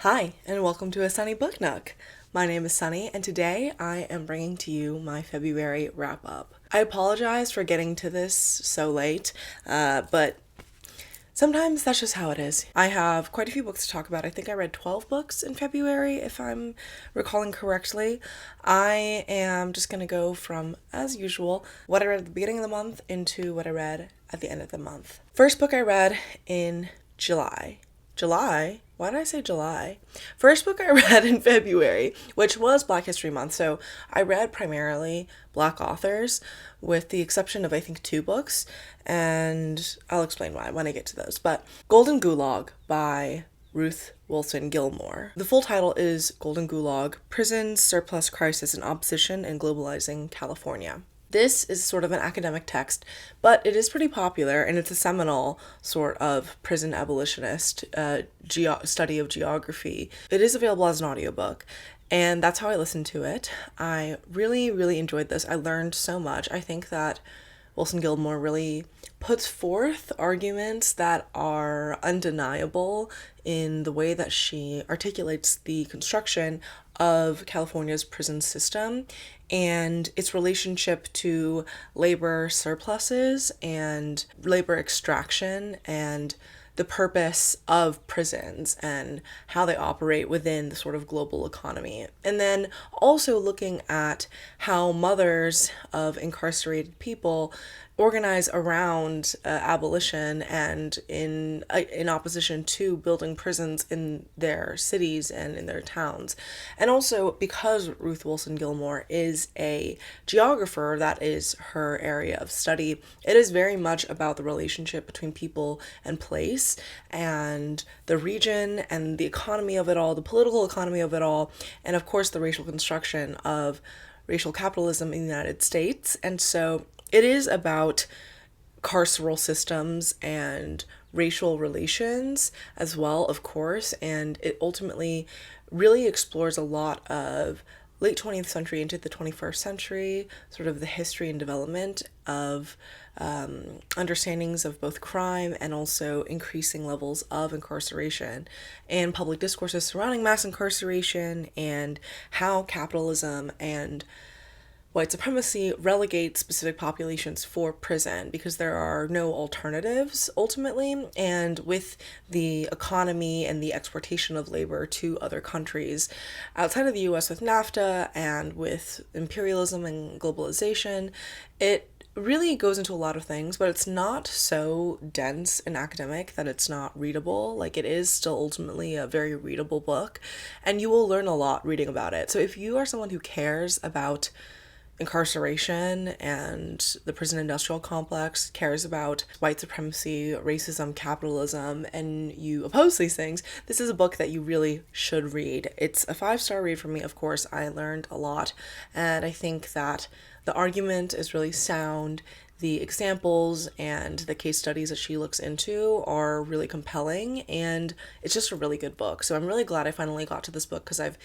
Hi, and welcome to A Sunny Book Nook. My name is Sunny, and today I am bringing to you my February wrap up. I apologize for getting to this so late, but sometimes that's just how it is. I have quite a few books to talk about. I think I read 12 books in February, if I'm recalling correctly. I am just going to go from, as usual, what I read at the beginning of the month into what I read at the end of the month. First book I read in July. July? Why did I say July? First book I read in February, which was Black History Month. So I read primarily Black authors, with the exception of, I think, 2 books. And I'll explain why when I get to those. But Golden Gulag by Ruth Gilmore. The full title is Golden Gulag, Prisons, Surplus Crisis, and Opposition in Globalizing California. This is sort of an academic text, but it is pretty popular, and it's a seminal sort of prison abolitionist study of geography. It is available as an audiobook, and that's how I listened to it. I really, really enjoyed this. I learned so much. I think that Wilson Gilmore really puts forth arguments that are undeniable in the way that she articulates the construction of California's prison system and its relationship to labor surpluses and labor extraction and the purpose of prisons and how they operate within the sort of global economy. And then also looking at how mothers of incarcerated people organize around abolition and in opposition to building prisons in their cities and in their towns. And also because Ruth Wilson Gilmore is a geographer, that is her area of study, it is very much about the relationship between people and place and the region and the economy of it all, the political economy of it all, and of course the racial construction of racial capitalism in the United States. And so it is about carceral systems and racial relations as well, of course, and it ultimately really explores a lot of late 20th century into the 21st century, sort of the history and development of understandings of both crime and also increasing levels of incarceration and public discourses surrounding mass incarceration and how capitalism and white supremacy relegates specific populations for prison because there are no alternatives ultimately. And with the economy and the exportation of labor to other countries outside of the US with NAFTA and with imperialism and globalization, it really goes into a lot of things, but it's not so dense and academic that it's not readable. Like, it is still ultimately a very readable book, and you will learn a lot reading about it. So if you are someone who cares about incarceration and the prison industrial complex, cares about white supremacy, racism, capitalism, and you oppose these things, this is a book that you really should read. It's a 5-star read for me, of course. I learned a lot, and I think that the argument is really sound. The examples and the case studies that she looks into are really compelling, and it's just a really good book. So I'm really glad I finally got to this book because I've,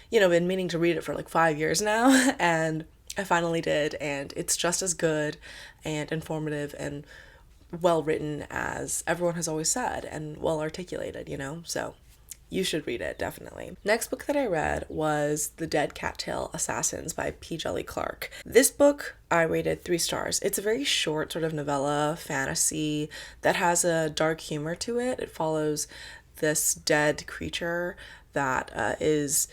been meaning to read it for like 5 years now, and I finally did, and it's just as good and informative and well written as everyone has always said, and well articulated, so you should read it, definitely. Next book that I read was The Dead Cattail Assassins by P. Djeli Clark. This book I rated 3 stars. It's a very short sort of novella fantasy that has a dark humor to it. It follows this dead creature that is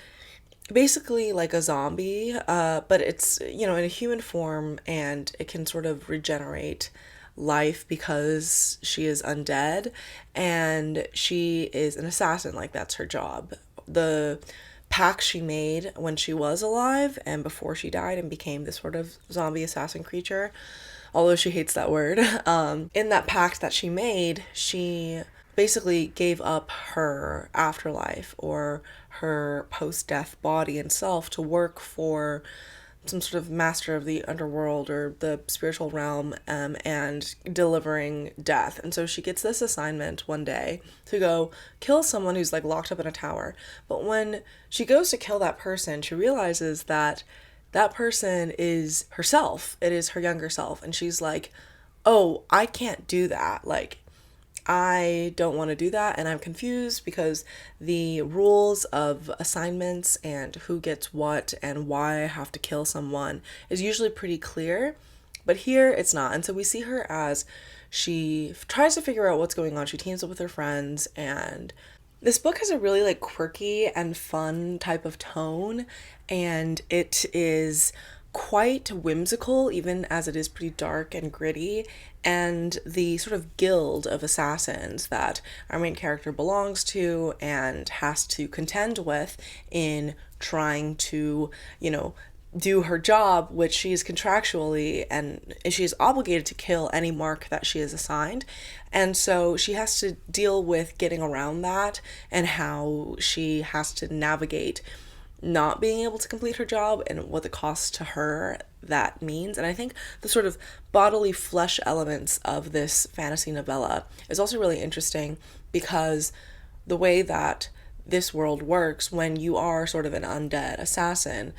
basically like a zombie, but it's, in a human form, and it can sort of regenerate life because she is undead, and she is an assassin. Like, that's her job. The pact she made when she was alive and before she died and became this sort of zombie assassin creature, although she hates that word, in that pact that she made, she basically gave up her afterlife or her post-death body and self to work for some sort of master of the underworld or the spiritual realm, and delivering death. And so she gets this assignment one day to go kill someone who's like locked up in a tower. But when she goes to kill that person, she realizes that that person is herself. It is her younger self. And she's like, oh, I can't do that. Like, I don't want to do that, and I'm confused because the rules of assignments and who gets what and why I have to kill someone is usually pretty clear, but here it's not. And so we see her as she tries to figure out what's going on. She teams up with her friends, and this book has a really like quirky and fun type of tone, and it is quite whimsical, even as it is pretty dark and gritty. And the sort of guild of assassins that our main character belongs to and has to contend with in trying to, do her job, which she is contractually and she is obligated to kill any mark that she is assigned. And so she has to deal with getting around that and how she has to navigate not being able to complete her job and what the cost to her that means. And I think the sort of bodily flesh elements of this fantasy novella is also really interesting because the way that this world works, when you are sort of an undead assassin,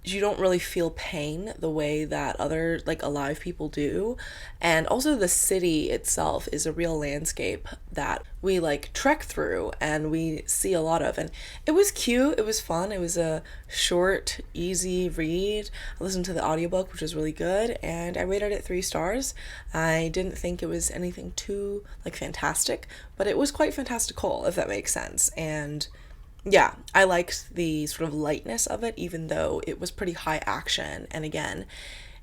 you don't really feel pain the way that other like alive people do. And also the city itself is a real landscape that we like trek through and we see a lot of. And it was cute, it was fun, it was a short, easy read. I listened to the audiobook, which was really good, and I rated it 3 stars. I didn't think it was anything too like fantastic, but it was quite fantastical, if that makes sense. And yeah, I liked the sort of lightness of it, even though it was pretty high action. And again,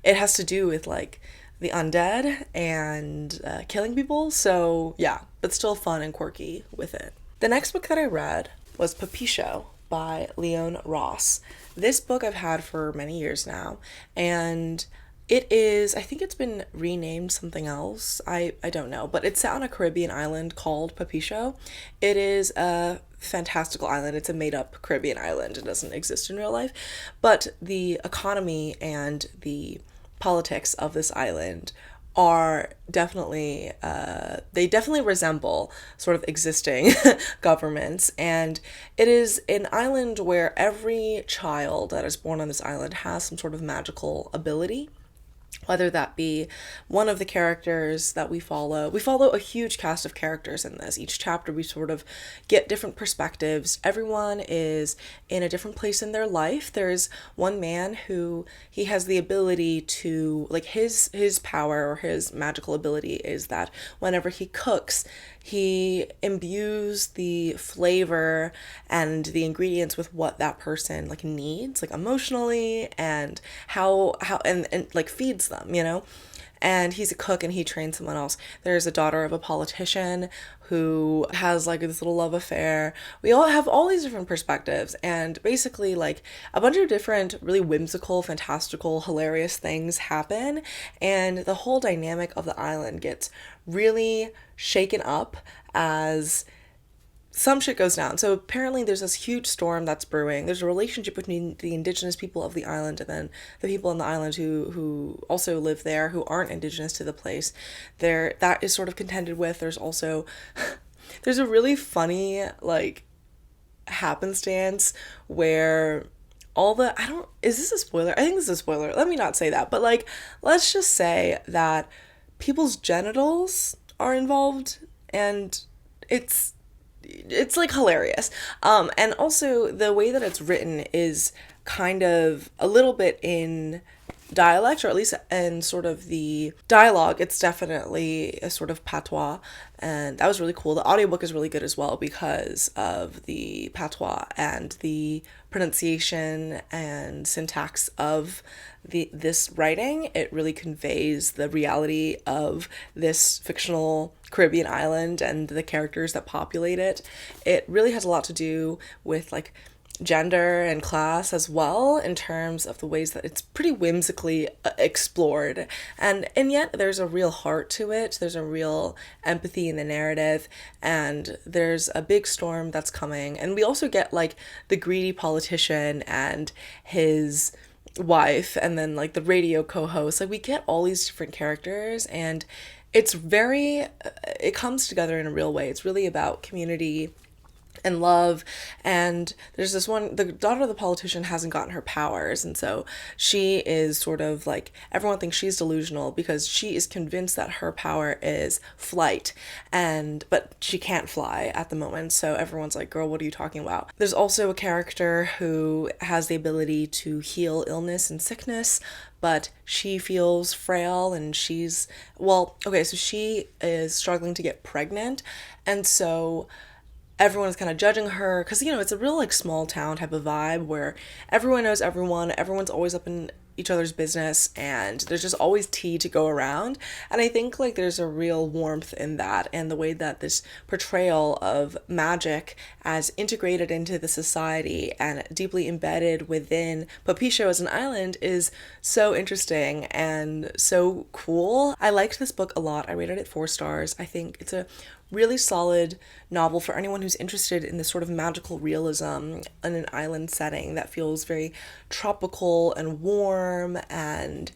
it has to do with like the undead and killing people. So yeah, but still fun and quirky with it. The next book that I read was Popisho by Leone Ross. This book I've had for many years now, and it is, I think it's been renamed something else. I don't know, but it's set on a Caribbean island called Popisho. It is a fantastical island. It's a made-up Caribbean island. It doesn't exist in real life. But the economy and the politics of this island are definitely, they definitely resemble sort of existing governments. And it is an island where every child that is born on this island has some sort of magical ability. Whether that be one of the characters that we follow a huge cast of characters in this. Each chapter we sort of get different perspectives. Everyone is in a different place in their life. There's one man who he has the ability to, like, his power or his magical ability is that whenever he cooks, he imbues the flavor and the ingredients with what that person like needs, like emotionally, and how and like feeds them, And he's a cook and he trains someone else. There's a daughter of a politician who has like this little love affair. We all have all these different perspectives, and basically like a bunch of different really whimsical, fantastical, hilarious things happen, and the whole dynamic of the island gets really shaken up as some shit goes down. So apparently there's this huge storm that's brewing. There's a relationship between the indigenous people of the island and then the people on the island who also live there, who aren't indigenous to the place. That is sort of contended with. There's also there's a really funny like happenstance where is this a spoiler? I think this is a spoiler. Let me not say that. But like, let's just say that people's genitals are involved, and it's like hilarious. And also the way that it's written is kind of a little bit in dialect, or at least in sort of the dialogue. It's definitely a sort of patois, and that was really cool. The audiobook is really good as well because of the patois and the pronunciation and syntax of this writing. It really conveys the reality of this fictional Caribbean island and the characters that populate it. It really has a lot to do with like gender and class as well, in terms of the ways that it's pretty whimsically explored, and yet there's a real heart to it. There's a real empathy in the narrative, and there's a big storm that's coming. And we also get like the greedy politician and his wife, and then like the radio co-host. Like we get all these different characters, and it comes together in a real way. It's really about community and love. And there's this one, the daughter of the politician hasn't gotten her powers, and so she is sort of like, everyone thinks she's delusional because she is convinced that her power is flight, and but she can't fly at the moment, so everyone's like, girl, what are you talking about? There's also a character who has the ability to heal illness and sickness, but she feels frail, and she's, well, okay, so she is struggling to get pregnant, and so everyone is kind of judging her because, you know, it's a real like small town type of vibe where everyone knows everyone, everyone's always up in each other's business, and there's just always tea to go around. And I think like there's a real warmth in that, and the way that this portrayal of magic as integrated into the society and deeply embedded within Popisho as an island is so interesting and so cool. I liked this book a lot. I rated it 4 stars. I think it's a really solid novel for anyone who's interested in this sort of magical realism in an island setting that feels very tropical and warm and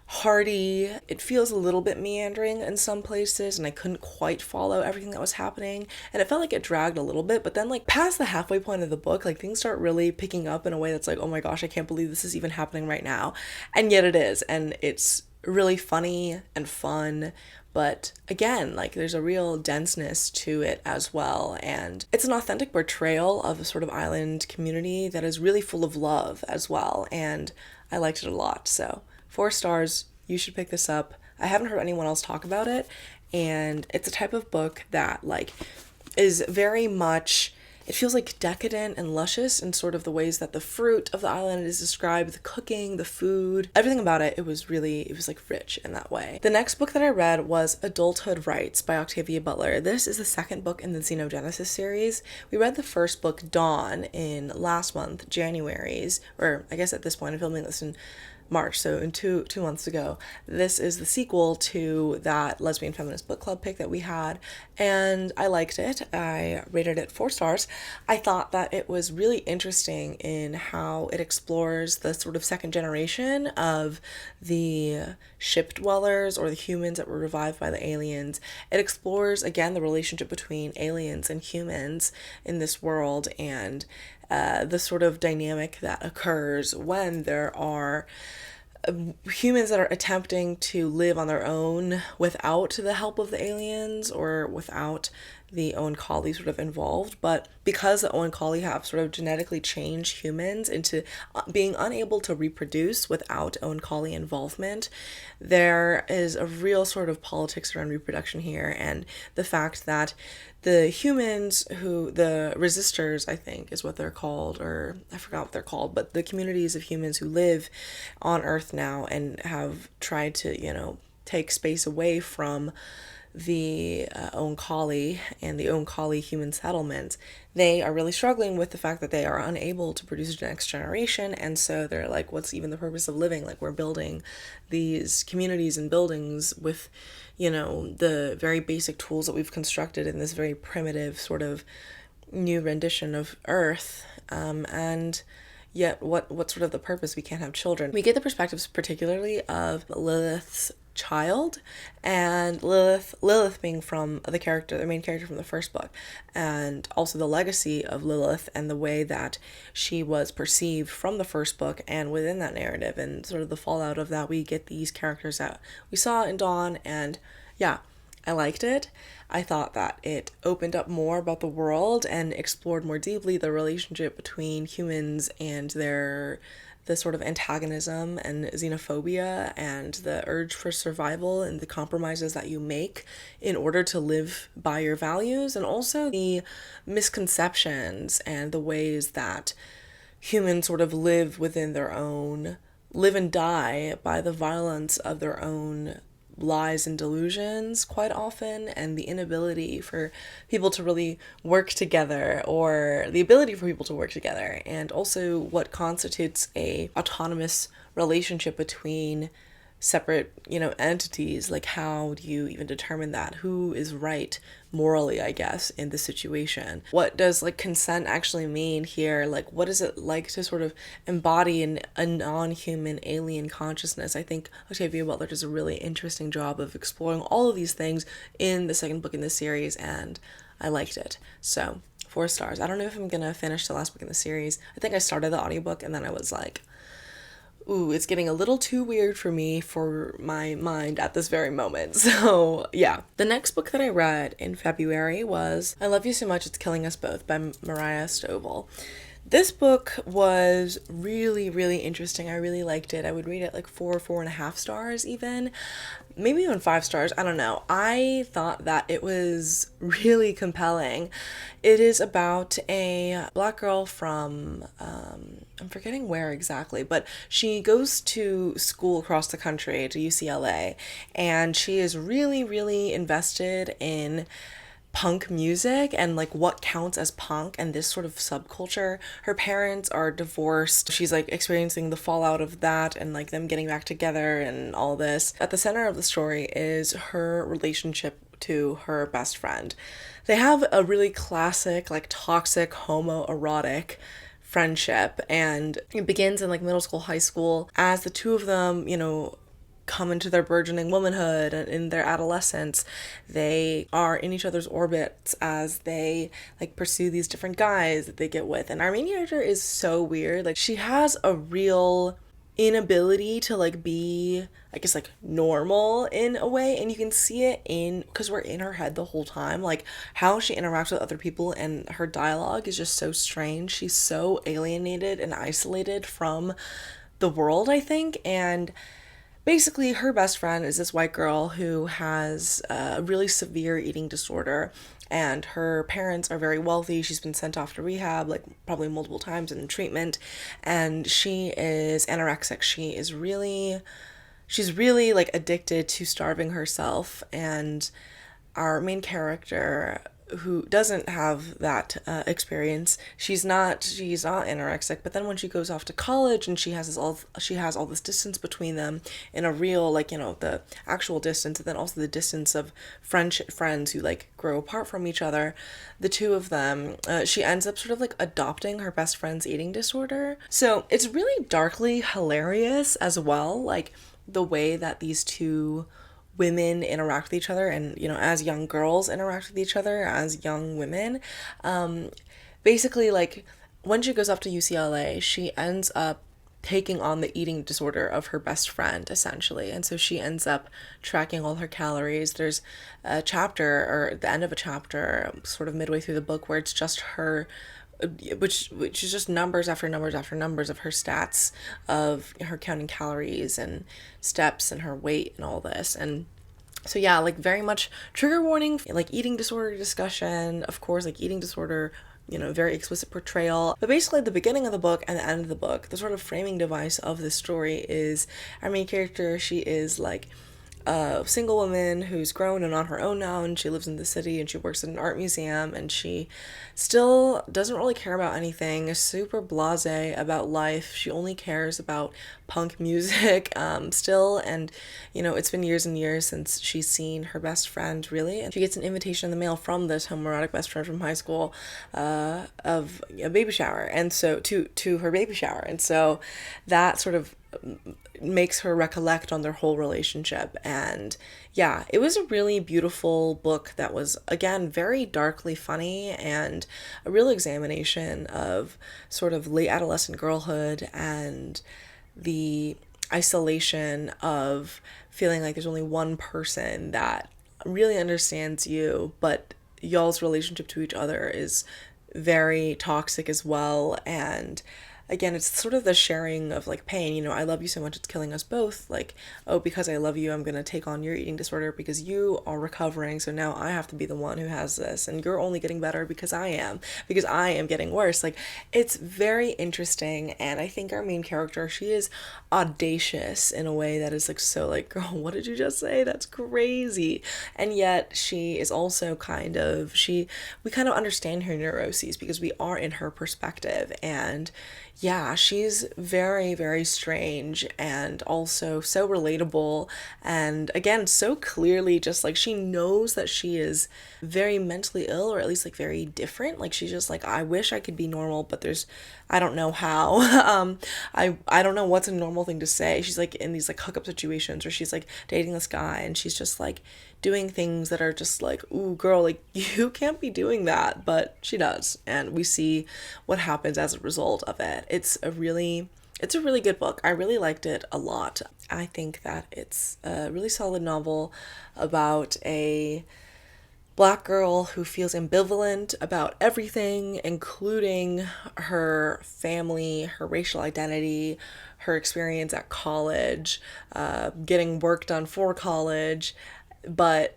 hearty. It feels a little bit meandering in some places, and I couldn't quite follow everything that was happening, and it felt like it dragged a little bit, but then like past the halfway point of the book, like things start really picking up in a way that's like, oh my gosh, I can't believe this is even happening right now. And yet it is, and it's really funny and fun. But again, like there's a real denseness to it as well. And it's an authentic portrayal of a sort of island community that is really full of love as well. And I liked it a lot. So 4 stars, you should pick this up. I haven't heard anyone else talk about it. And it's a type of book that like is very much, it feels like decadent and luscious in sort of the ways that the fruit of the island is described, the cooking, the food, everything about it. It was like rich in that way. The next book that I read was Adulthood Rites by Octavia Butler. This is the second book in the Xenogenesis series. We read the first book, Dawn, in last month, January's, or I guess at this point I'm filming this in March, so in two months ago. This is the sequel to that lesbian feminist book club pick that we had, and I liked it. I rated it 4 stars. I thought that it was really interesting in how it explores the sort of second generation of the ship dwellers, or the humans that were revived by the aliens. It explores, again, the relationship between aliens and humans in this world, and the sort of dynamic that occurs when there are humans that are attempting to live on their own without the help of the aliens, or without the Oankali sort of involved. But because the Oankali have sort of genetically changed humans into being unable to reproduce without Oankali involvement, there is a real sort of politics around reproduction here, and the fact that the humans who, the resistors, I think is what they're called, or I forgot what they're called, but the communities of humans who live on Earth now and have tried to, you know, take space away from the Oankali and the Oankali human settlements, they are really struggling with the fact that they are unable to produce the next generation. And so they're like, what's even the purpose of living? Like, we're building these communities and buildings with, you know, the very basic tools that we've constructed in this very primitive sort of new rendition of Earth. And yet what sort of the purpose? We can't have children. We get the perspectives particularly of Lilith's child, and Lilith being from the main character from the first book, and also the legacy of Lilith and the way that she was perceived from the first book and within that narrative, and sort of the fallout of that. We get these characters that we saw in Dawn, and yeah, I liked it. I thought that it opened up more about the world and explored more deeply the relationship between humans and the sort of antagonism and xenophobia and the urge for survival and the compromises that you make in order to live by your values, and also the misconceptions and the ways that humans sort of live and die by the violence of their own lies and delusions quite often, and the inability for people to really work together, or the ability for people to work together, and also what constitutes a autonomous relationship between separate, you know, entities. Like, how do you even determine that? Who is right morally, I guess, in the situation? What does like consent actually mean here? Like, what is it like to sort of embody a non-human alien consciousness? I think Octavia Butler does a really interesting job of exploring all of these things in the second book in this series, and I liked it. So 4 stars. I don't know if I'm gonna finish the last book in the series. I think I started the audiobook and then I was like, ooh, it's getting a little too weird for me, for my mind at this very moment. So yeah. The next book that I read in February was I Love You So Much It's Killing Us Both by Mariah Stovall. This book was really, really interesting. I really liked it. I would rate it like 4.5 stars even. Maybe even 5 stars. I don't know. I thought that it was really compelling. It is about a black girl from, I'm forgetting where exactly, but she goes to school across the country to UCLA, and she is really, really invested in punk music and like what counts as punk and this sort of subculture. Her parents are divorced. She's like experiencing the fallout of that and like them getting back together and all this. At the center of the story is her relationship to her best friend. They have a really classic, like toxic, homoerotic friendship, and it begins in like middle school, high school, as the two of them, you know, come into their burgeoning womanhood and in their adolescence. They are in each other's orbits as they like pursue these different guys that they get with. And our main character is so weird. Like, she has a real inability to like be, I guess, like normal in a way, and you can see it in, because we're in her head the whole time, like how she interacts with other people, and her dialogue is just so strange. She's so alienated and isolated from the world, I think. And basically, her best friend is this white girl who has a really severe eating disorder, and her parents are very wealthy. She's been sent off to rehab, like probably multiple times in treatment, and she is anorexic. She's really like addicted to starving herself, and our main character, who doesn't have that experience, she's not anorexic, but then when she goes off to college and she has all this distance between them, in a real, like, you know, the actual distance, and then also the distance of friends who like grow apart from each other, the two of them, she ends up sort of like adopting her best friend's eating disorder. So it's really darkly hilarious as well, like the way that these two women interact with each other, and, you know, as young girls interact with each other as young women. Basically, like, when she goes off to UCLA, she ends up taking on the eating disorder of her best friend, essentially. And so she ends up tracking all her calories. There's a chapter, or the end of a chapter, sort of midway through the book, where it's just her, which is just numbers after numbers after numbers of her stats, of her counting calories and steps and her weight and all this. And so yeah, like very much trigger warning, like eating disorder discussion, of course, like eating disorder, you know, very explicit portrayal. But basically, at the beginning of the book and the end of the book, the sort of framing device of this story is our main character. She is like a single woman who's grown and on her own now, and she lives in the city and she works at an art museum, and she still doesn't really care about anything, is super blasé about life. She only cares about punk music still, and, you know, it's been years and years since she's seen her best friend, really, and she gets an invitation in the mail from this homoerotic best friend from high school of a baby shower, and so to her baby shower, and so that sort of makes her recollect on their whole relationship. And yeah, it was a really beautiful book that was, again, very darkly funny, and a real examination of sort of late adolescent girlhood and the isolation of feeling like there's only one person that really understands you, but y'all's relationship to each other is very toxic as well. And again, it's sort of the sharing of like pain, you know, I love you so much it's killing us both, like, oh, because I love you, I'm gonna take on your eating disorder because you are recovering, so now I have to be the one who has this, and you're only getting better because I am getting worse. Like, it's very interesting, and I think our main character, she is audacious in a way that is like so like, girl, what did you just say? That's crazy. And yet she is also we kind of understand her neuroses because we are in her perspective. And yeah, she's very, very strange and also so relatable. And again, so clearly, just like she knows that she is very mentally ill, or at least like very different. Like she's just like, I wish I could be normal, but I don't know how. I don't know what's a normal thing to say. She's like in these like hookup situations where she's like dating this guy and she's just like doing things that are just like, ooh, girl, like you can't be doing that, but she does, and we see what happens as a result of it. It's a really good book. I really liked it a lot. I think that it's a really solid novel about a Black girl who feels ambivalent about everything, including her family, her racial identity, her experience at college, getting work done for college, but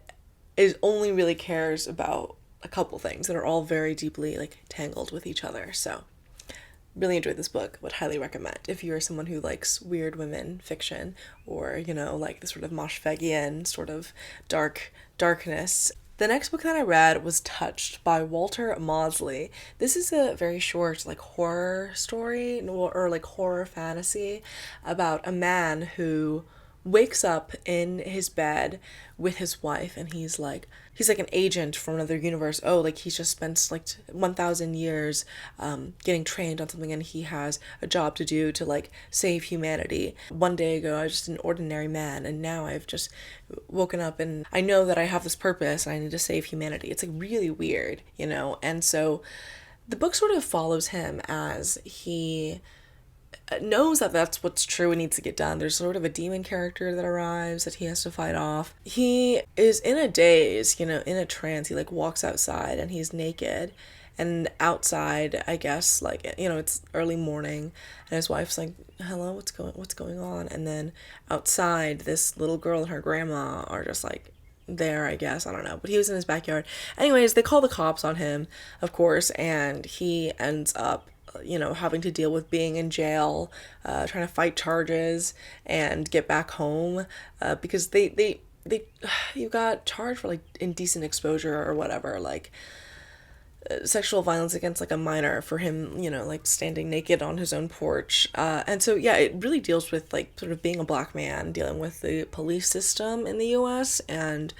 is only really cares about a couple things that are all very deeply like tangled with each other. So really enjoyed this book, would highly recommend if you are someone who likes weird women fiction, or like the sort of Moshfeghian sort of darkness. The next book that I read was Touched by Walter Mosley. This is a very short like horror story, or like horror fantasy about a man who wakes up in his bed with his wife, and he's like an agent from another universe. Oh, like he's just spent like 1,000 years getting trained on something, and he has a job to do to like save humanity. One day ago I was just an ordinary man, and now I've just woken up and I know that I have this purpose and I need to save humanity. It's like really weird, and so the book sort of follows him as he knows that that's what's true and needs to get done. There's sort of a demon character that arrives that he has to fight off. He is in a daze, in a trance. He like walks outside and he's naked, and outside, I guess, like, it's early morning, and his wife's like, hello, what's going on? And then outside, this little girl and her grandma are just like there, I guess. I don't know, but he was in his backyard. Anyways, they call the cops on him, of course, and he ends up having to deal with being in jail, trying to fight charges and get back home, because you got charged for like indecent exposure or whatever, like sexual violence against like a minor, for him, like standing naked on his own porch. And so, yeah, it really deals with like sort of being a Black man, dealing with the police system in the US and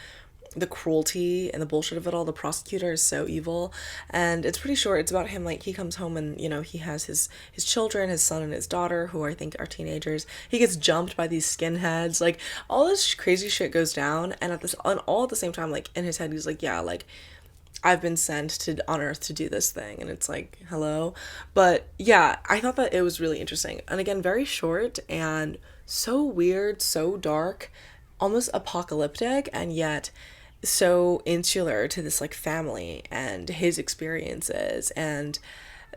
the cruelty and the bullshit of it all. The prosecutor is so evil, and it's pretty short. It's about him, like, he comes home and he has his children, his son and his daughter, who I think are teenagers. He gets jumped by these skinheads, like all this crazy shit goes down, and all at the same time, like in his head he's like, yeah, like I've been sent on Earth to do this thing, and it's like, hello. But yeah, I thought that it was really interesting, and again, very short and so weird, so dark, almost apocalyptic, and yet so insular to this like family and his experiences, and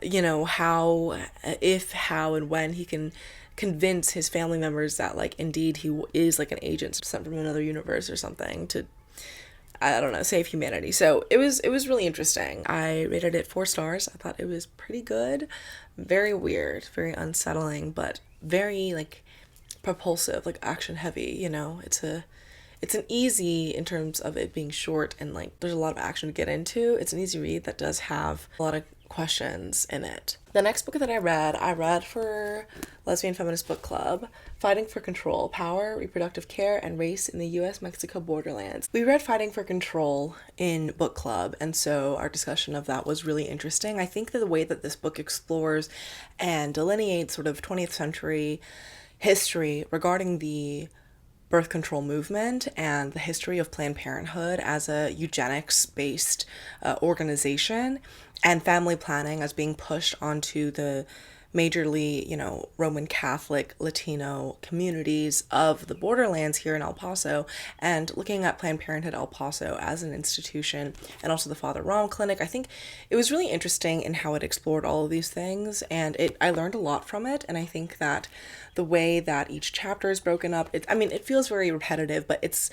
how and when he can convince his family members that like indeed he is like an agent sent from another universe or something to, I don't know, save humanity. So it was really interesting. I rated it 4 stars. I thought it was pretty good. Very weird, very unsettling, but very like propulsive, like action heavy. It's an easy, in terms of it being short and like there's a lot of action to get into, it's an easy read that does have a lot of questions in it. The next book that I read for Lesbian Feminist Book Club, Fighting for Control, Power, Reproductive Care, and Race in the US-Mexico Borderlands. We read Fighting for Control in book club, and so our discussion of that was really interesting. I think that the way that this book explores and delineates sort of 20th century history regarding the birth control movement and the history of Planned Parenthood as a eugenics-based organization, and family planning as being pushed onto the majorly, Roman Catholic Latino communities of the borderlands here in El Paso, and looking at Planned Parenthood El Paso as an institution, and also the Father Rom Clinic. I think it was really interesting in how it explored all of these things, and I learned a lot from it, and I think that the way that each chapter is broken up, it feels very repetitive, but it's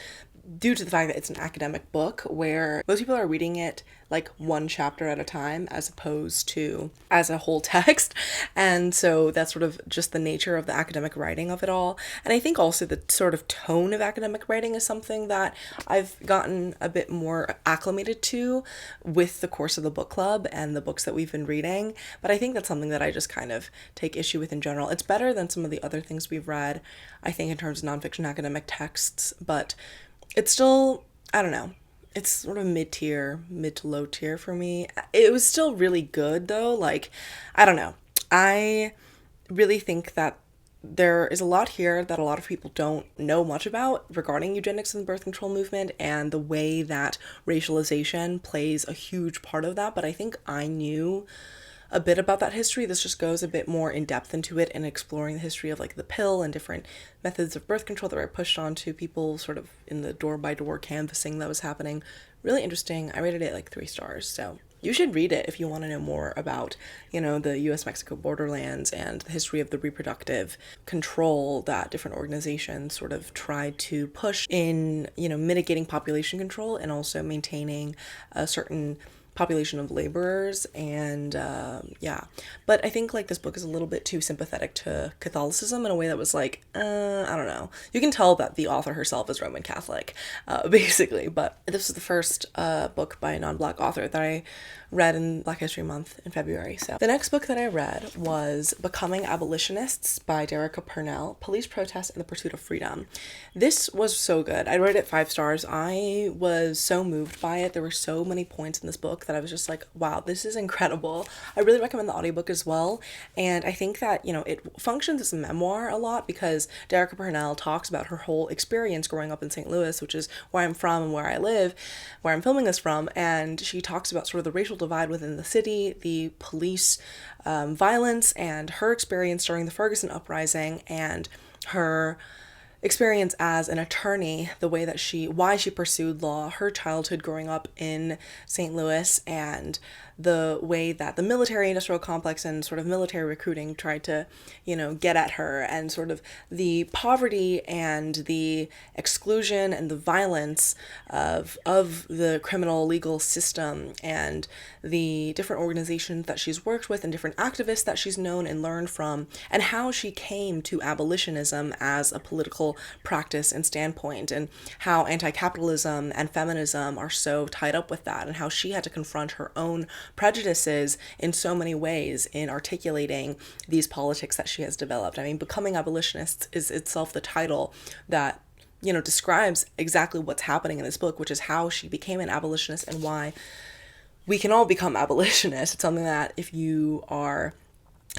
due to the fact that it's an academic book where most people are reading it like one chapter at a time as opposed to as a whole text. And so that's sort of just the nature of the academic writing of it all. And I think also the sort of tone of academic writing is something that I've gotten a bit more acclimated to with the course of the book club and the books that we've been reading. But I think that's something that I just kind of take issue with in general. It's better than some of the other things we've read, I think, in terms of nonfiction academic texts, but it's still, I don't know, it's sort of mid to low tier for me. It was still really good though. Like, I don't know. I really think that there is a lot here that a lot of people don't know much about regarding eugenics and the birth control movement and the way that racialization plays a huge part of that. But I think I knew a bit about that history. This just goes a bit more in depth into it and exploring the history of like the pill and different methods of birth control that were pushed onto people sort of in the door-by-door canvassing that was happening. Really interesting. I rated it like 3 stars. So you should read it if you want to know more about, you know, the US-Mexico borderlands and the history of the reproductive control that different organizations sort of tried to push in, you know, mitigating population control and also maintaining a certain population of laborers. And yeah, but I think like this book is a little bit too sympathetic to Catholicism in a way that was like, I don't know, you can tell that the author herself is Roman Catholic, basically. But this is the first book by a non-Black author that I read in Black History Month in February. So the next book that I read was Becoming Abolitionists by Derecka Purnell, Police Protest and the Pursuit of Freedom. This was so good. I rated it 5 stars. I was so moved by it. There were so many points in this book that I was just like, wow, this is incredible. I really recommend the audiobook as well. And I think that, you know, it functions as a memoir a lot because Derecka Purnell talks about her whole experience growing up in St. Louis, which is where I'm from and where I live, where I'm filming this from. And she talks about sort of the racial divide within the city, the police violence, and her experience during the Ferguson uprising, and her experience as an attorney, the way that why she pursued law, her childhood growing up in St. Louis, and the way that the military industrial complex and sort of military recruiting tried to, you know, get at her, and sort of the poverty and the exclusion and the violence of the criminal legal system, and the different organizations that she's worked with and different activists that she's known and learned from, and how she came to abolitionism as a political practice and standpoint, and how anti-capitalism and feminism are so tied up with that, and how she had to confront her own prejudices in so many ways in articulating these politics that she has developed. I mean, Becoming Abolitionists is itself the title that, you know, describes exactly what's happening in this book, which is how she became an abolitionist and why we can all become abolitionists. It's something that if you are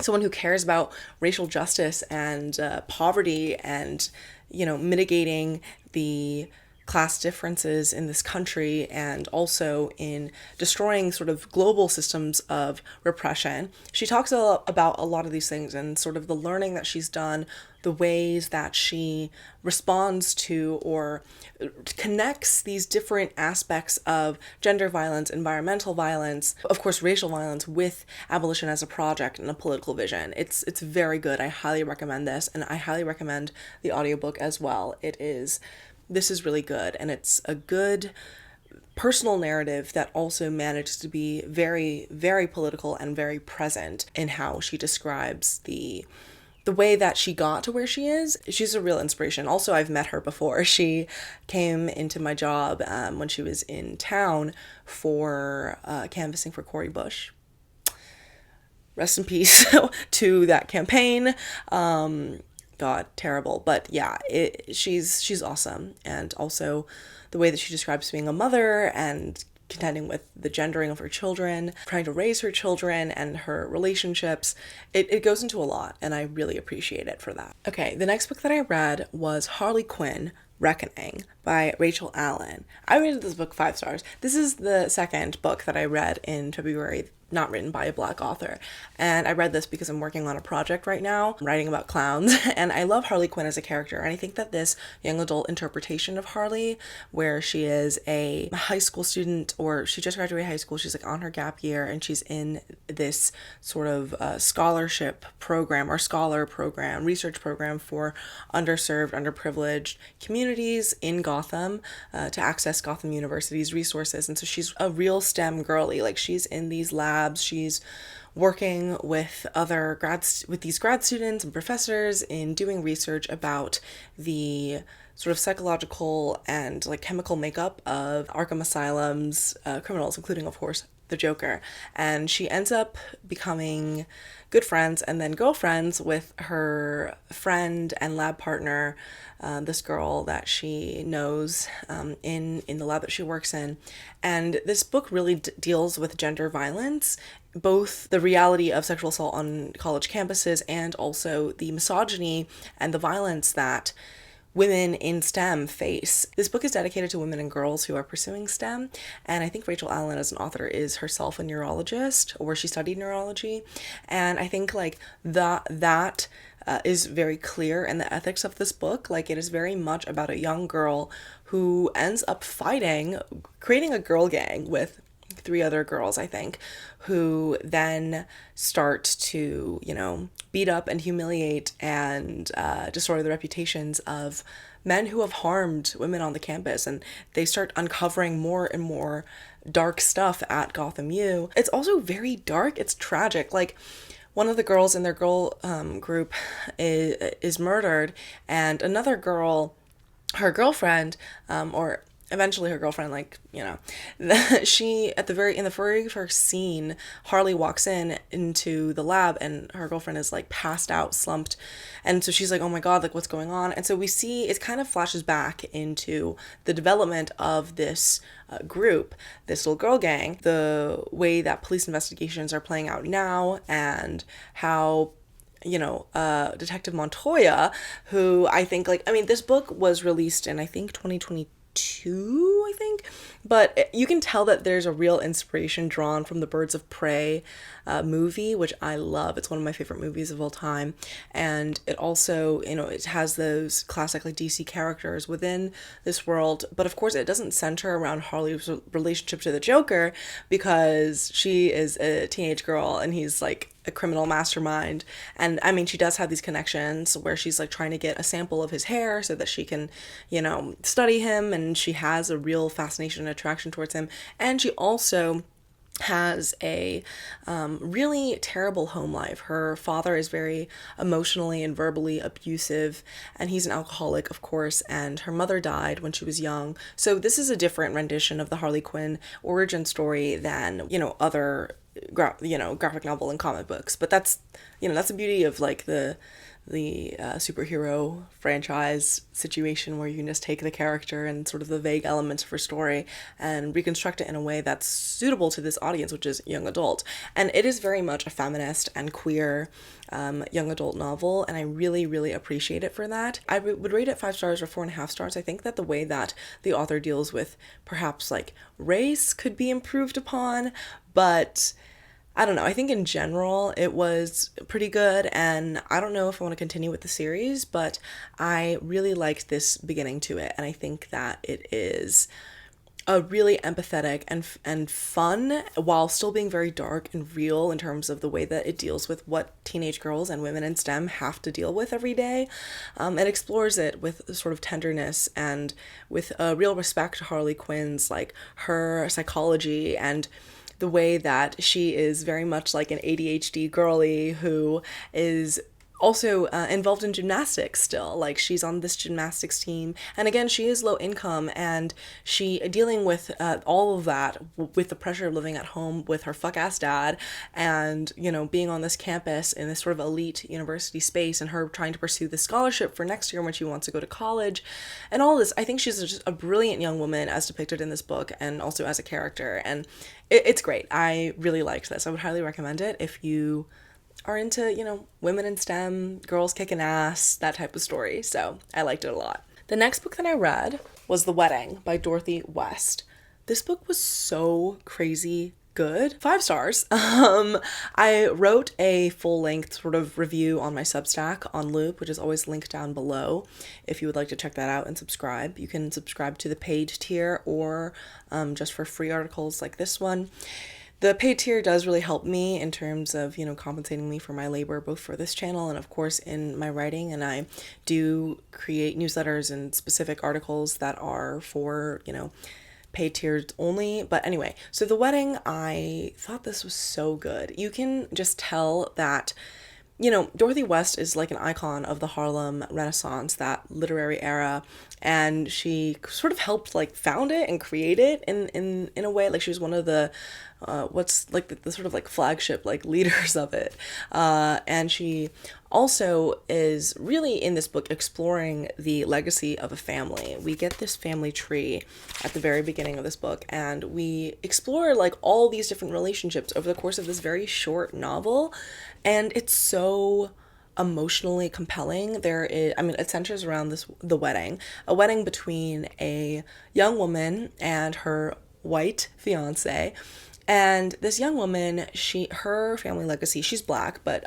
someone who cares about racial justice and poverty and, you know, mitigating the class differences in this country, and also in destroying sort of global systems of repression. She talks about a lot of these things and sort of the learning that she's done, the ways that she responds to or connects these different aspects of gender violence, environmental violence, of course racial violence, with abolition as a project and a political vision. It's very good. I highly recommend this, and I highly recommend the audiobook as well. This is really good, and it's a good personal narrative that also manages to be very, very political and very present in how she describes the way that she got to where she is. She's a real inspiration. Also, I've met her before. She came into my job when she was in town for canvassing for Cori Bush. Rest in peace to that campaign. God, terrible. But yeah, she's awesome. And also the way that she describes being a mother and contending with the gendering of her children, trying to raise her children and her relationships. It goes into a lot, and I really appreciate it for that. Okay, the next book that I read was Harley Quinn, Reckoning by Rachael Allen. I rated this book 5 stars. This is the second book that I read in February, not written by a Black author. And I read this because I'm working on a project right now, writing about clowns, and I love Harley Quinn as a character. And I think that this young adult interpretation of Harley, where she is a high school student, or she just graduated high school, she's like on her gap year, and she's in this sort of scholarship program or scholar program, research program for underserved, underprivileged communities in Gotham to access Gotham University's resources. And so she's a real STEM girly. Like, she's in these labs, she's working with these grad students and professors in doing research about the sort of psychological and like chemical makeup of Arkham Asylum's criminals, including, of course, the Joker. And she ends up becoming good friends and then girlfriends with her friend and lab partner, this girl that she knows in the lab that she works in. And this book really deals with gender violence, both the reality of sexual assault on college campuses and also the misogyny and the violence that women in STEM face. This book is dedicated to women and girls who are pursuing STEM, and I think Rachael Allen as an author is herself a neurologist, or she studied neurology, and I think like that is very clear in the ethics of this book. Like, it is very much about a young girl who ends up creating a girl gang with 3 other girls, I think, who then start to, beat up and humiliate and destroy the reputations of men who have harmed women on the campus. And they start uncovering more and more dark stuff at Gotham U. It's also very dark. It's tragic. Like, one of the girls in their girl group is murdered, and another girl, her girlfriend, or eventually her girlfriend, she in the very first scene, Harley walks into the lab, and her girlfriend is like passed out, slumped, and so she's like, oh my god, like, what's going on? And so we see it kind of flashes back into the development of this group, this little girl gang, the way that police investigations are playing out now, and how Detective Montoya, who I think this book was released in, I think, 2022, I think, but you can tell that there's a real inspiration drawn from the Birds of Prey movie, which I love. It's one of my favorite movies of all time, and it also, it has those classic like DC characters within this world, but of course it doesn't center around Harley's relationship to the Joker, because she is a teenage girl and he's like a criminal mastermind. And I mean, she does have these connections where she's like trying to get a sample of his hair so that she can, study him, and she has a real fascination and attraction towards him. And she also has a really terrible home life. Her father is very emotionally and verbally abusive, and he's an alcoholic, of course, and her mother died when she was young. So this is a different rendition of the Harley Quinn origin story than, other graphic novel and comic books. But that's the beauty of like the superhero franchise situation, where you can just take the character and sort of the vague elements of her story and reconstruct it in a way that's suitable to this audience, which is young adult. And it is very much a feminist and queer young adult novel, and I really, really appreciate it for that. I would rate it 5 stars or 4.5 stars. I think that the way that the author deals with perhaps like race could be improved upon, but I don't know. I think in general it was pretty good, and I don't know if I want to continue with the series, but I really liked this beginning to it, and I think that it is a really empathetic and fun, while still being very dark and real in terms of the way that it deals with what teenage girls and women in STEM have to deal with every day. It explores it with sort of tenderness and with a real respect to Harley Quinn's, like, her psychology, and the way that she is very much like an ADHD girly who is also involved in gymnastics still. Like, she's on this gymnastics team, and again, she is low income, and she dealing with all of that with the pressure of living at home with her fuck-ass dad, and being on this campus in this sort of elite university space, and her trying to pursue the scholarship for next year when she wants to go to college, and all this. I think she's just a brilliant young woman as depicted in this book, and also as a character, and it's great. I really liked this. I would highly recommend it if you are into, women in STEM, girls kicking ass, that type of story. So I liked it a lot. The next book that I read was The Wedding by Dorothy West. This book was so crazy good. 5 stars. I wrote a full-length sort of review on my Substack on Loop, which is always linked down below if you would like to check that out and subscribe. You can subscribe to the paid tier or just for free articles like this one. The paid tier does really help me in terms of, compensating me for my labor, both for this channel and of course in my writing. And I do create newsletters and specific articles that are for, paid tiers only. But anyway, so the wedding, I thought this was so good. You can just tell that, Dorothy West is like an icon of the Harlem Renaissance, that literary era, and she sort of helped like found it and create it in a way. Like she was one of the what's like the sort of like flagship like leaders of it, and she also is really in this book exploring the legacy of a family. We get this family tree at the very beginning of this book, and we explore like all these different relationships over the course of this very short novel, and it's so emotionally compelling. It centers around the wedding, a wedding between a young woman and her white fiance. And this young woman, her family legacy, she's Black, but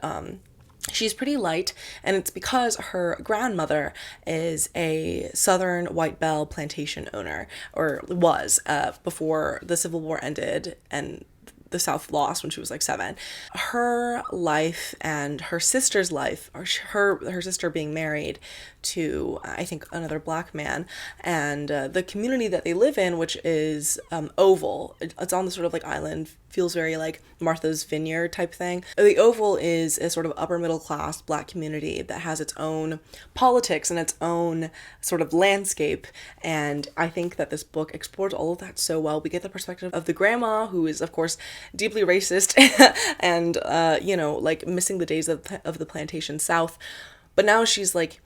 she's pretty light, and it's because her grandmother is a Southern White Bell plantation owner, or was, before the Civil War ended and the South lost when she was like 7. Her life and her sister's life, or her sister being married to, I think, another Black man, and the community that they live in, which is Oval. It's on the sort of like island, feels very like Martha's Vineyard type thing. The Oval is a sort of upper middle class Black community that has its own politics and its own sort of landscape, and I think that this book explores all of that so well. We get the perspective of the grandma, who is of course deeply racist and like missing the days of the plantation South, but now she's like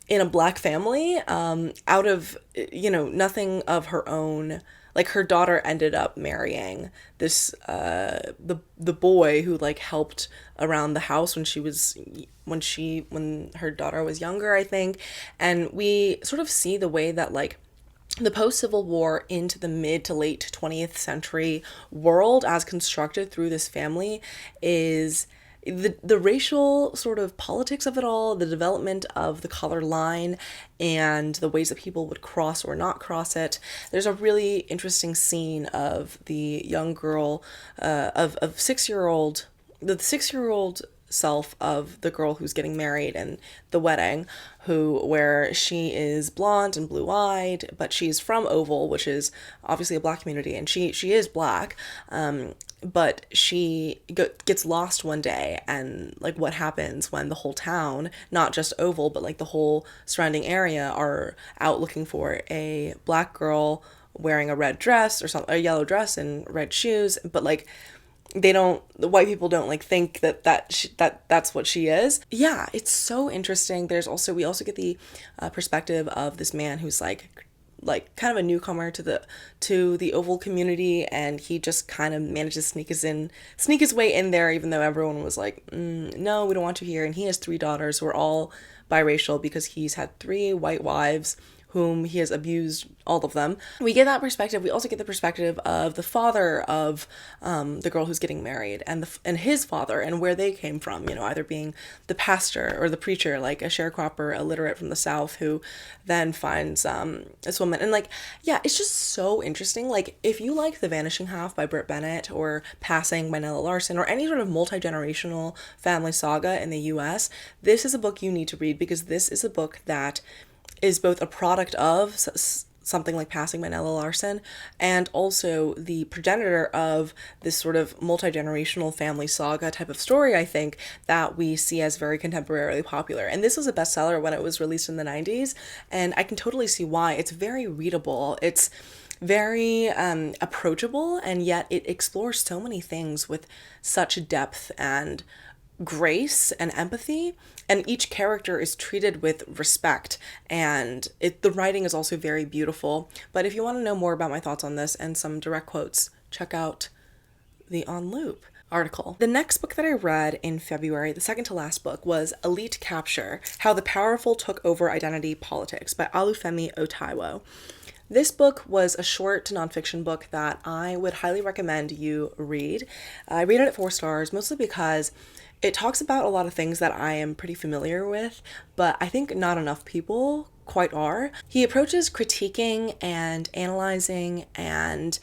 in a Black family, out of, nothing of her own. Like her daughter ended up marrying this, the boy who like helped around the house when her daughter was younger, I think. And we sort of see the way that like the post-Civil War into the mid to late 20th century world as constructed through this family is the racial sort of politics of it all, the development of the color line, and the ways that people would cross or not cross it. There's a really interesting scene of the young girl, of the 6-year-old self of the girl who's getting married and the wedding, where she is blonde and blue-eyed, but she's from Oval, which is obviously a Black community, and she is Black, but she gets lost one day, and like what happens when the whole town, not just Oval, but like the whole surrounding area, are out looking for a Black girl wearing a red dress or a yellow dress and red shoes, but like the white people don't like think that's what she is. Yeah, it's so interesting. We also get the perspective of this man who's like kind of a newcomer to the Oval community, and he just kind of manages to sneak his way in there, even though everyone was like, no, we don't want you here. And he has 3 daughters who are all biracial because he's had 3 white wives whom he has abused, all of them. We get that perspective. We also get the perspective of the father of the girl who's getting married, and his father, and where they came from, either being the pastor or the preacher, like a sharecropper illiterate from the South who then finds this woman. And like, yeah, it's just so interesting. Like, if you like The Vanishing Half by Britt Bennett, or Passing by Nella Larson, or any sort of multi-generational family saga in the US, this is a book you need to read, because this is a book that is both a product of something like Passing by Nella Larson, and also the progenitor of this sort of multi-generational family saga type of story, I think, that we see as very contemporarily popular. And this was a bestseller when it was released in the 90s, and I can totally see why. It's very readable. It's very approachable, and yet it explores so many things with such depth and grace and empathy, and each character is treated with respect, and the writing is also very beautiful. But if you want to know more about my thoughts on this and some direct quotes, check out the On Loop article. The next book that I read in February, the second to last book, was Elite Capture: How the Powerful Took Over Identity Politics by Olúfẹ Táíwò. This book was a short to nonfiction book that I would highly recommend you read. I rated it 4 stars, mostly because it talks about a lot of things that I am pretty familiar with, but I think not enough people quite are. He approaches critiquing and analyzing and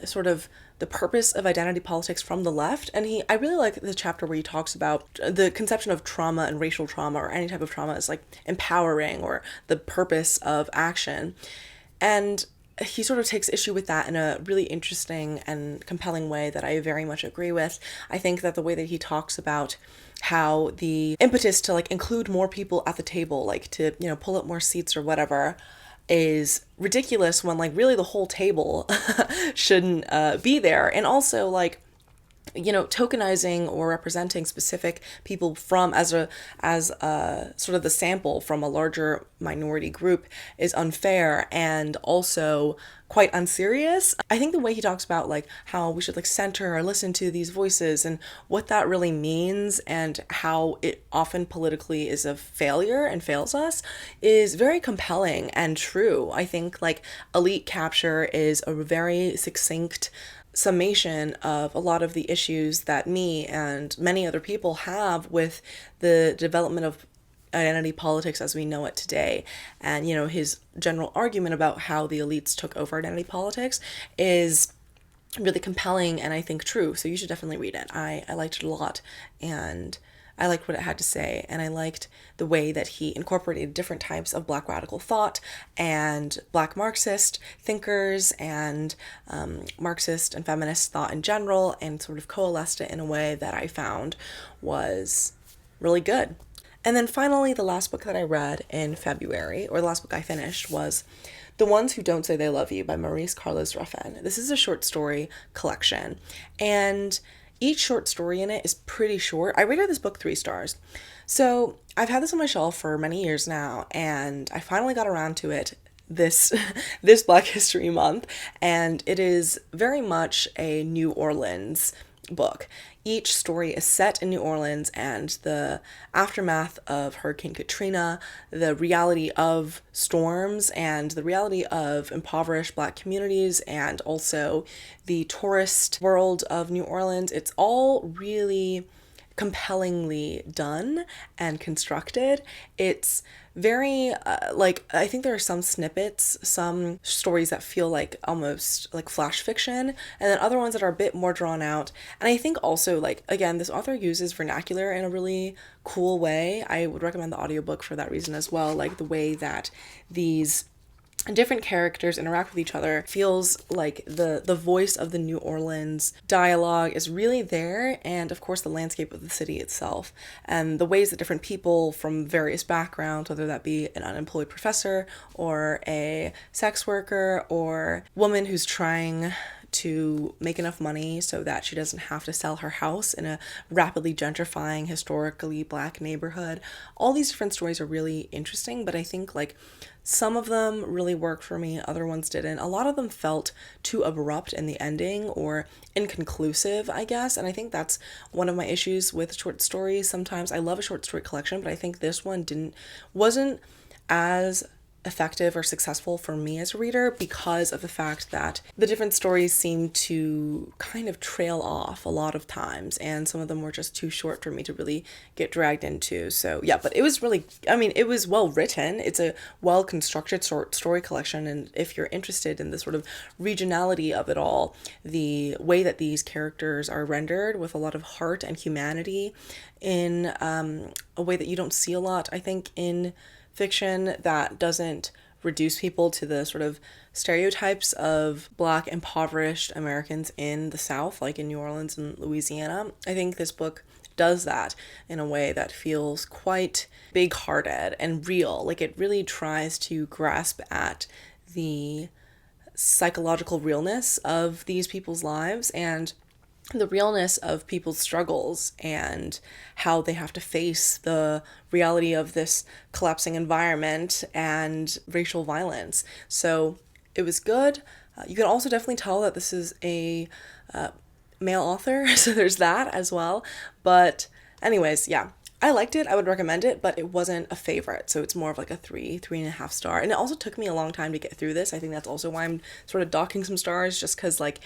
sort of the purpose of identity politics from the left. And I really like the chapter where he talks about the conception of trauma and racial trauma, or any type of trauma, as like empowering, or the purpose of action. And he sort of takes issue with that in a really interesting and compelling way that I very much agree with. I think that the way that he talks about how the impetus to like include more people at the table, like to, pull up more seats or whatever, is ridiculous when like really the whole table shouldn't be there. And also like, tokenizing or representing specific people from as a sort of the sample from a larger minority group is unfair and also quite unserious. I think the way he talks about like how we should like center or listen to these voices and what that really means, and how it often politically is a failure and fails us, is very compelling and true. I think like elite capture is a very succinct summation of a lot of the issues that me and many other people have with the development of identity politics as we know it today. And, his general argument about how the elites took over identity politics is really compelling and I think true. So you should definitely read it. I liked it a lot, and I liked what it had to say, and I liked the way that he incorporated different types of Black radical thought and Black Marxist thinkers and Marxist and feminist thought in general, and sort of coalesced it in a way that I found was really good. And then finally, the last book that I read in February, or the last book I finished, was The Ones Who Don't Say They Love You by Maurice Ruffin. This is a short story collection, and each short story in it is pretty short. I rated this book 3 stars. So I've had this on my shelf for many years now, and I finally got around to it this Black History Month, and it is very much a New Orleans book. Each story is set in New Orleans and the aftermath of Hurricane Katrina, the reality of storms, and the reality of impoverished Black communities, and also the tourist world of New Orleans. It's all really compellingly done and constructed. It's very I think there are some snippets, some stories that feel like almost like flash fiction, and then other ones that are a bit more drawn out. And I think also, like, again, this author uses vernacular in a really cool way. I would recommend the audiobook for that reason as well. Like the way that these different characters interact with each other feels like the voice of the New Orleans dialogue is really there, and of course the landscape of the city itself, and the ways that different people from various backgrounds, whether that be an unemployed professor or a sex worker or woman who's trying to make enough money so that she doesn't have to sell her house in a rapidly gentrifying, historically Black neighborhood. All these different stories are really interesting, but I think like some of them really worked for me, other ones didn't. A lot of them felt too abrupt in the ending or inconclusive, I guess, and I think that's one of my issues with short stories. Sometimes I love a short story collection, but I think this one wasn't as effective or successful for me as a reader because of the fact that the different stories seem to kind of trail off a lot of times, and some of them were just too short for me to really get dragged into. So yeah, but it was really, it was well written. It's a well constructed short story collection, and if you're interested in the sort of regionality of it all, the way that these characters are rendered with a lot of heart and humanity in a way that you don't see a lot, I think, in fiction, that doesn't reduce people to the sort of stereotypes of Black impoverished Americans in the South, like in New Orleans and Louisiana. I think this book does that in a way that feels quite big-hearted and real. Like it really tries to grasp at the psychological realness of these people's lives and the realness of people's struggles and how they have to face the reality of this collapsing environment and racial violence. So it was good. You can also definitely tell that this is a male author, so there's that as well. But anyways, yeah, I liked it. I would recommend it, but it wasn't a favorite. So it's more of like a 3.5 star. And it also took me a long time to get through this. I think that's also why I'm sort of docking some stars, just because like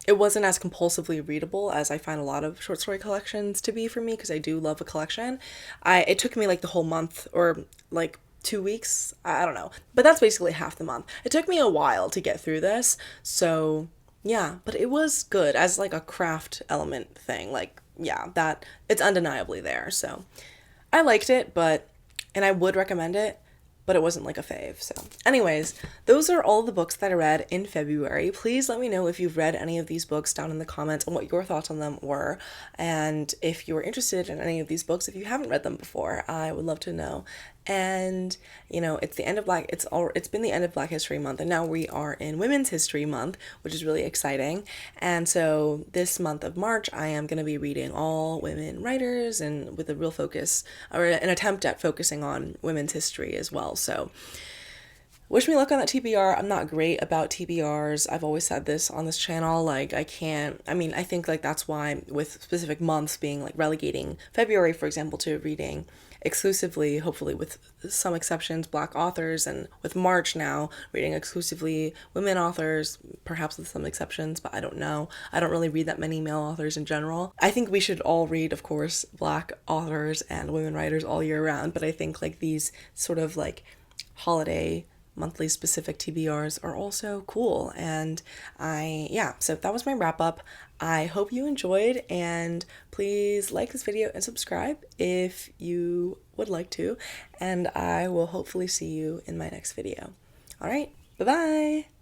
it wasn't as compulsively readable as I find a lot of short story collections to be for me, because I do love a collection. It took me like the whole month or like 2 weeks. I don't know. But that's basically half the month. It took me a while to get through this. So Yeah, but it was good as like a craft element thing. Like, yeah, that it's undeniably there. So I liked it, but, and I would recommend it, but it wasn't like a fave. So, anyways, those are all the books that I read in February. Please let me know if you've read any of these books down in the comments and what your thoughts on them were. And if you're interested in any of these books, if you haven't read them before, I would love to know. And you know, it's the end of it's been the end of Black History Month, and now we are in Women's History Month, which is really exciting. And so this month of March I am going to be reading all women writers, and with a real focus, or an attempt at focusing on women's history as well. So wish me luck on that TBR. I'm not great about TBRs. I've always said this on this channel. Like, I think like that's why with specific months being like relegating February, for example, to reading exclusively, hopefully with some exceptions, Black authors, and with March now reading exclusively women authors, perhaps with some exceptions, but I don't know. I don't really read that many male authors in general. I think we should all read, of course, Black authors and women writers all year round, but I think like these sort of like holiday monthly specific TBRs are also cool. And so that was my wrap up. I hope you enjoyed, and please like this video and subscribe if you would like to, and I will hopefully see you in my next video. All right, bye-bye.